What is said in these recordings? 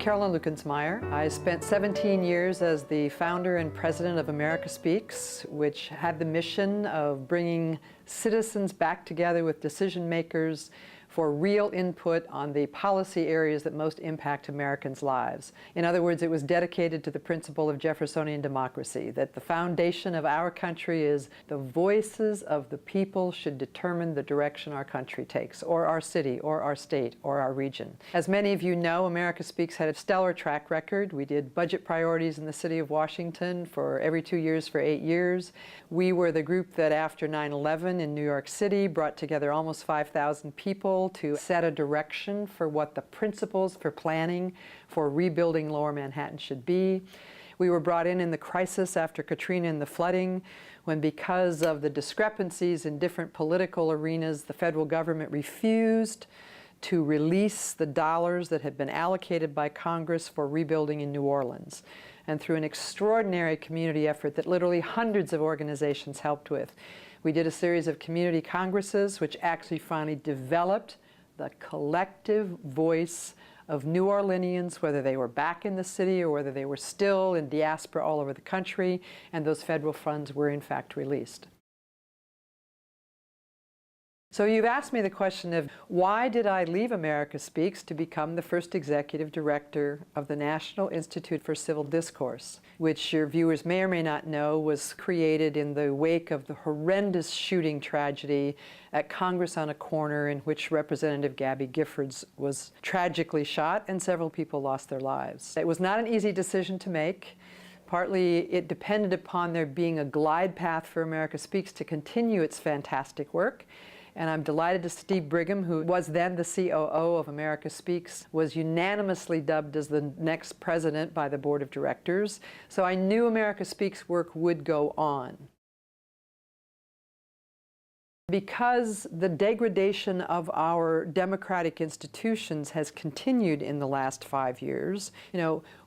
Carolyn Lukensmeyer. I spent 17 years as the founder and president of America Speaks, which had the mission of bringing citizens back together with decision makers for real input on the policy areas that most impact Americans' lives. In other words, it was dedicated to the principle of Jeffersonian democracy, that the foundation of our country is the voices of the people should determine the direction our country takes, or our city, or our state, or our region. As many of you know, America Speaks had a stellar track record. We did budget priorities in the city of Washington for every 2 years for 8 years. We were the group that after 9/11 in New York City brought together almost 5,000 people to set a direction for what the principles for planning for rebuilding Lower Manhattan should be. We were brought in the crisis after Katrina and the flooding, when because of the discrepancies in different political arenas, the federal government refused to release the dollars that had been allocated by Congress for rebuilding in New Orleans. And through an extraordinary community effort that literally hundreds of organizations helped with, we did a series of community congresses which actually finally developed the collective voice of New Orleanians, whether they were back in the city or whether they were still in diaspora all over the country, and those federal funds were in fact released. So you've asked me the question of why did I leave America Speaks to become the first executive director of the National Institute for Civil Discourse, which your viewers may or may not know was created in the wake of the horrendous shooting tragedy at Congress on a Corner, in which Representative Gabby Giffords was tragically shot and several people lost their lives. It was not an easy decision to make. Partly it depended upon there being a glide path for America Speaks to continue its fantastic work. And I'm delighted to Steve Brigham, who was then the COO of America Speaks, was unanimously dubbed as the next president by the board of directors. So I knew America Speaks work would go on. Because the degradation of our democratic institutions has continued in the last 5 years,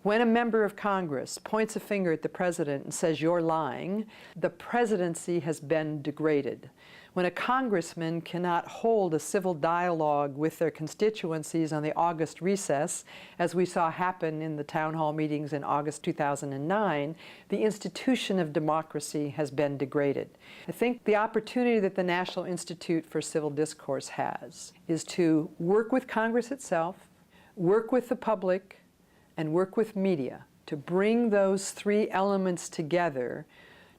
when a member of Congress points a finger at the president and says, "You're lying," the presidency has been degraded. When a congressman cannot hold a civil dialogue with their constituencies on the August recess, as we saw happen in the town hall meetings in August 2009, the institution of democracy has been degraded. I think the opportunity that the National Institute for Civil Discourse has is to work with Congress itself, work with the public, and work with media to bring those three elements together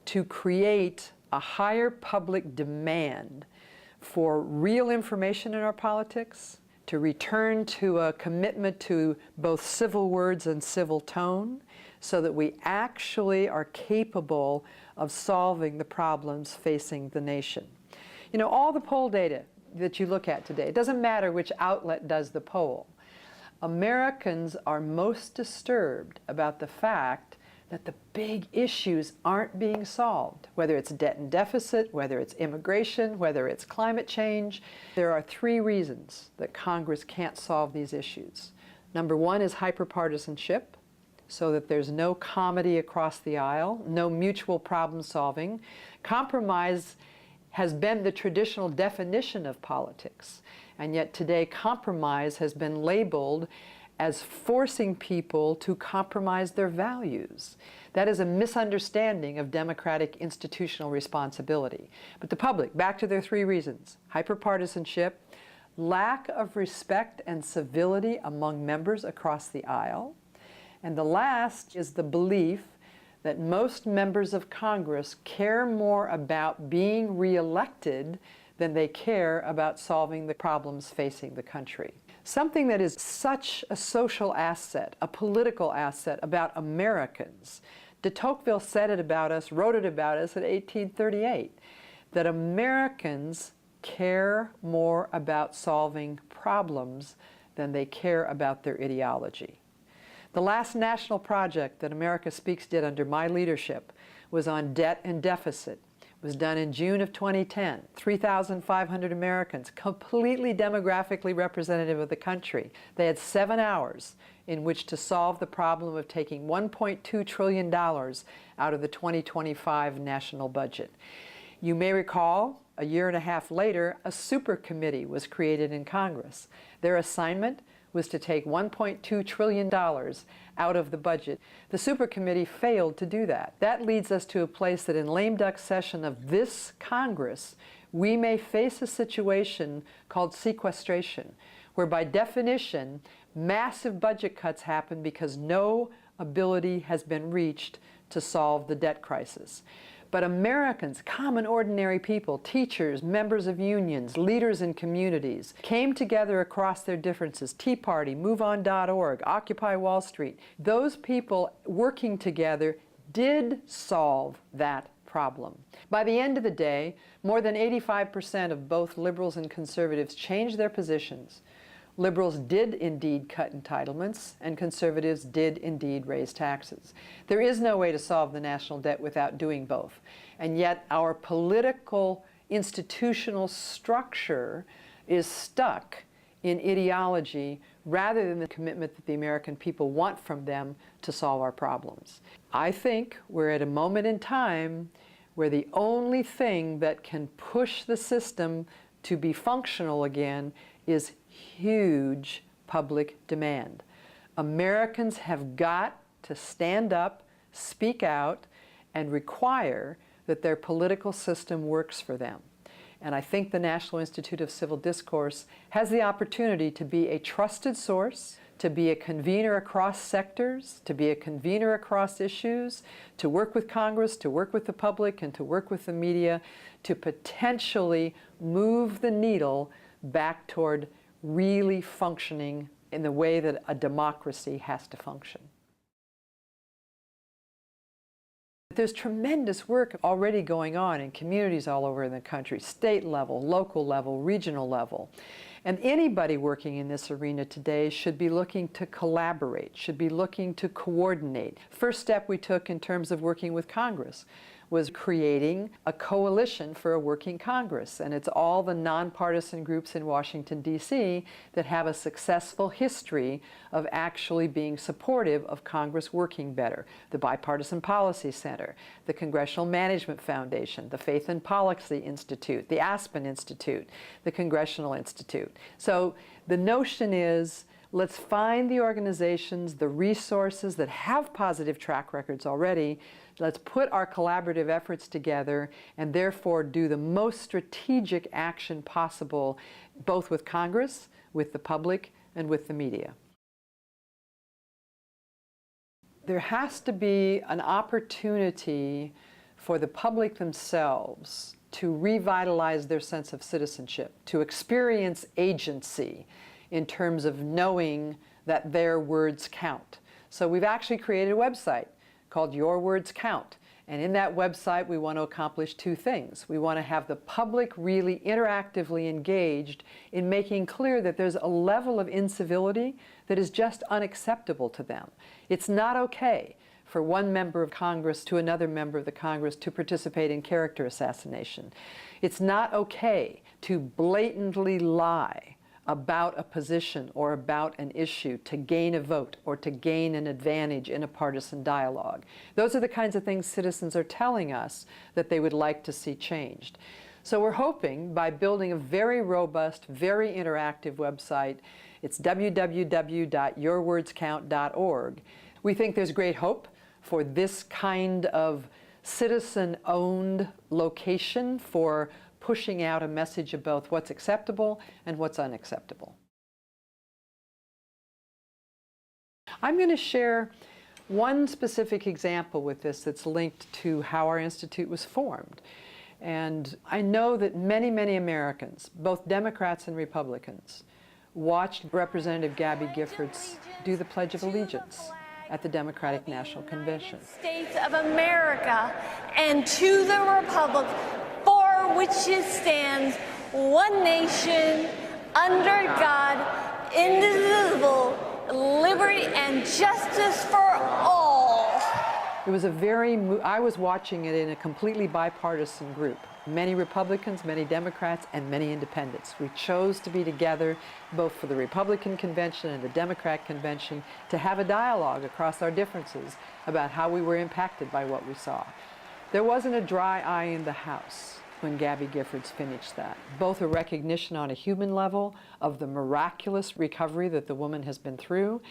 to create a higher public demand for real information in our politics, to return to a commitment to both civil words and civil tone, so that we actually are capable of solving the problems facing the nation. All the poll data that you look at today, it doesn't matter which outlet does the poll, Americans are most disturbed about the fact that the big issues aren't being solved, whether it's debt and deficit, whether it's immigration, whether it's climate change. There are 3 reasons that Congress can't solve these issues. Number 1 is hyperpartisanship, so that there's no comedy across the aisle, no mutual problem solving. Compromise has been the traditional definition of politics, and yet today compromise has been labeled as forcing people to compromise their values. That is a misunderstanding of democratic institutional responsibility. But the public, back to their 3 reasons: hyperpartisanship, lack of respect and civility among members across the aisle, and the last is the belief that most members of Congress care more about being reelected than they care about solving the problems facing the country. Something that is such a social asset, a political asset about Americans. De Tocqueville said it about us, wrote it about us in 1838, that Americans care more about solving problems than they care about their ideology. The last national project that America Speaks did under my leadership was on debt and deficit. It was done in June of 2010. 3,500 Americans, completely demographically representative of the country. They had 7 hours in which to solve the problem of taking $1.2 trillion out of the 2025 national budget. You may recall, a year and a half later, a super committee was created in Congress. Their assignment was to take $1.2 trillion out of the budget. The supercommittee failed to do that. That leads us to a place that in lame duck session of this Congress, we may face a situation called sequestration, where by definition, massive budget cuts happen because no ability has been reached to solve the debt crisis. But Americans, common ordinary people, teachers, members of unions, leaders in communities, came together across their differences. Tea Party, MoveOn.org, Occupy Wall Street. Those people working together did solve that problem. By the end of the day, more than 85% of both liberals and conservatives changed their positions. Liberals did indeed cut entitlements, and conservatives did indeed raise taxes. There is no way to solve the national debt without doing both. And yet our political institutional structure is stuck in ideology rather than the commitment that the American people want from them to solve our problems. I think we're at a moment in time where the only thing that can push the system to be functional again is huge public demand. Americans have got to stand up, speak out, and require that their political system works for them. And I think the National Institute of Civil Discourse has the opportunity to be a trusted source, to be a convener across sectors, to be a convener across issues, to work with Congress, to work with the public, and to work with the media, to potentially move the needle back toward really functioning in the way that a democracy has to function. There's tremendous work already going on in communities all over the country, state level, local level, regional level. And anybody working in this arena today should be looking to collaborate, should be looking to coordinate. First step we took in terms of working with Congress was creating a coalition for a working Congress. And it's all the nonpartisan groups in Washington, D.C. that have a successful history of actually being supportive of Congress working better. The Bipartisan Policy Center, the Congressional Management Foundation, the Faith and Policy Institute, the Aspen Institute, the Congressional Institute. So the notion is, let's find the organizations, the resources that have positive track records already. Let's put our collaborative efforts together and therefore do the most strategic action possible, both with Congress, with the public, and with the media. There has to be an opportunity for the public themselves to revitalize their sense of citizenship, to experience agency in terms of knowing that their words count. So we've actually created a website called Your Words Count. And in that website, we want to accomplish two things. We want to have the public really interactively engaged in making clear that there's a level of incivility that is just unacceptable to them. It's not okay for one member of Congress to another member of the Congress to participate in character assassination. It's not okay to blatantly lie about a position or about an issue to gain a vote or to gain an advantage in a partisan dialogue. Those are the kinds of things citizens are telling us that they would like to see changed. So we're hoping by building a very robust, very interactive website, it's www.yourwordscount.org. We think there's great hope for this kind of citizen-owned location for pushing out a message of both what's acceptable and what's unacceptable. I'm going to share one specific example with this that's linked to how our institute was formed. And I know that many, many Americans, both Democrats and Republicans, watched Representative Gabby Giffords do the Pledge of Allegiance at the Democratic National Convention. States of America and to the republic for which it stands, one nation, under God, indivisible, liberty and justice for all. It was I was watching it in a completely bipartisan group. Many Republicans, many Democrats, and many independents. We chose to be together, both for the Republican convention and the Democrat convention, to have a dialogue across our differences about how we were impacted by what we saw. There wasn't a dry eye in the House when Gabby Giffords finished that. Both a recognition on a human level of the miraculous recovery that the woman has been through,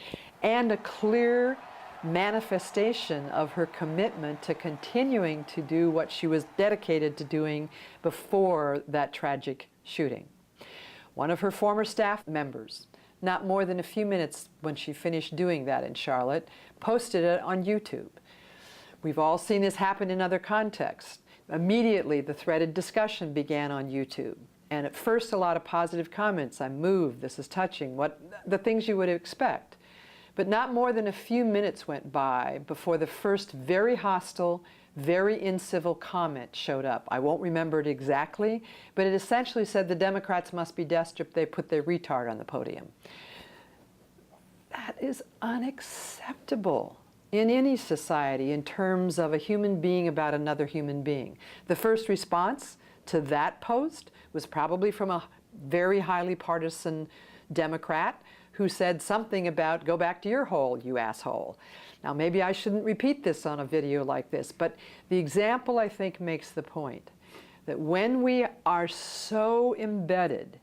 and a clear manifestation of her commitment to continuing to do what she was dedicated to doing before that tragic shooting. One of her former staff members, not more than a few minutes when she finished doing that in Charlotte, posted it on YouTube. We've all seen this happen in other contexts. Immediately, the threaded discussion began on YouTube. And at first, a lot of positive comments. I'm moved, this is touching, the things you would expect. But not more than a few minutes went by before the first very hostile, very incivil comment showed up. I won't remember it exactly, but it essentially said the Democrats must be desperate if they put their retard on the podium. That is unacceptable in any society in terms of a human being about another human being. The first response to that post was probably from a very highly partisan Democrat who said something about, "Go back to your hole, you asshole." Now, maybe I shouldn't repeat this on a video like this, but the example, I think, makes the point that when we are so embedded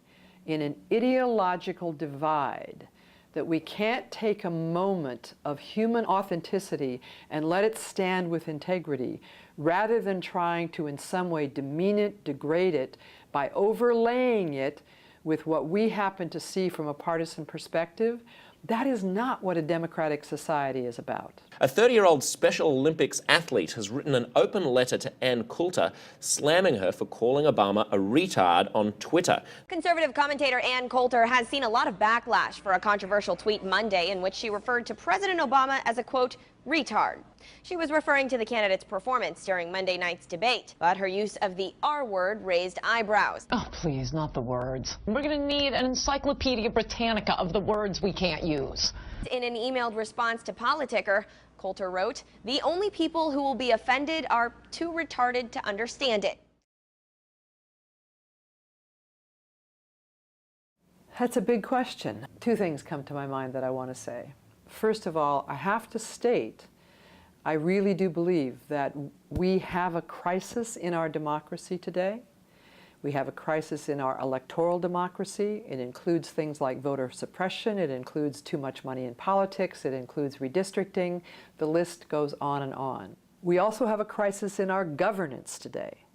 in an ideological divide that we can't take a moment of human authenticity and let it stand with integrity, rather than trying to in some way demean it, degrade it, by overlaying it with what we happen to see from a partisan perspective, that is not what a democratic society is about. A 30-year-old Special Olympics athlete has written an open letter to Ann Coulter, slamming her for calling Obama a retard on Twitter. Conservative commentator Ann Coulter has seen a lot of backlash for a controversial tweet Monday in which she referred to President Obama as a, quote, retard. She was referring to the candidate's performance during Monday night's debate, but her use of the R word raised eyebrows. Oh, please, not the words. We're going to need an Encyclopedia Britannica of the words we can't use. In an emailed response to Politicker, Coulter wrote, "The only people who will be offended are too retarded to understand it." That's a big question. Two things come to my mind that I want to say. First of all, I have to state, I really do believe that we have a crisis in our democracy today. We have a crisis in our electoral democracy. It includes things like voter suppression. It includes too much money in politics. It includes redistricting. The list goes on and on. We also have a crisis in our governance today.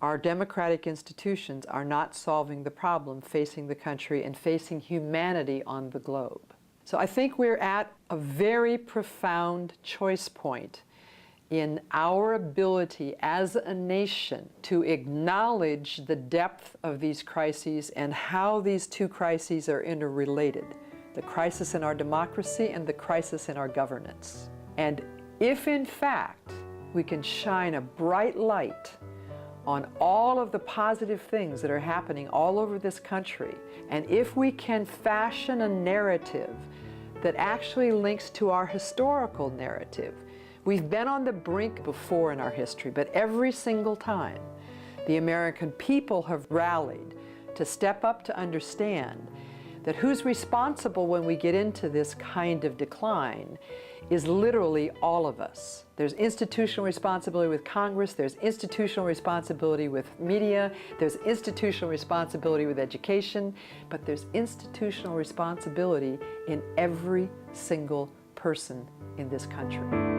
Our democratic institutions are not solving the problem facing the country and facing humanity on the globe. So I think we're at a very profound choice point in our ability as a nation to acknowledge the depth of these crises and how these two crises are interrelated, the crisis in our democracy and the crisis in our governance. And if in fact we can shine a bright light on all of the positive things that are happening all over this country, and if we can fashion a narrative that actually links to our historical narrative. We've been on the brink before in our history, but every single time the American people have rallied to step up to understand that who's responsible when we get into this kind of decline is literally all of us. There's institutional responsibility with Congress, there's institutional responsibility with media, there's institutional responsibility with education, but there's institutional responsibility in every single person in this country.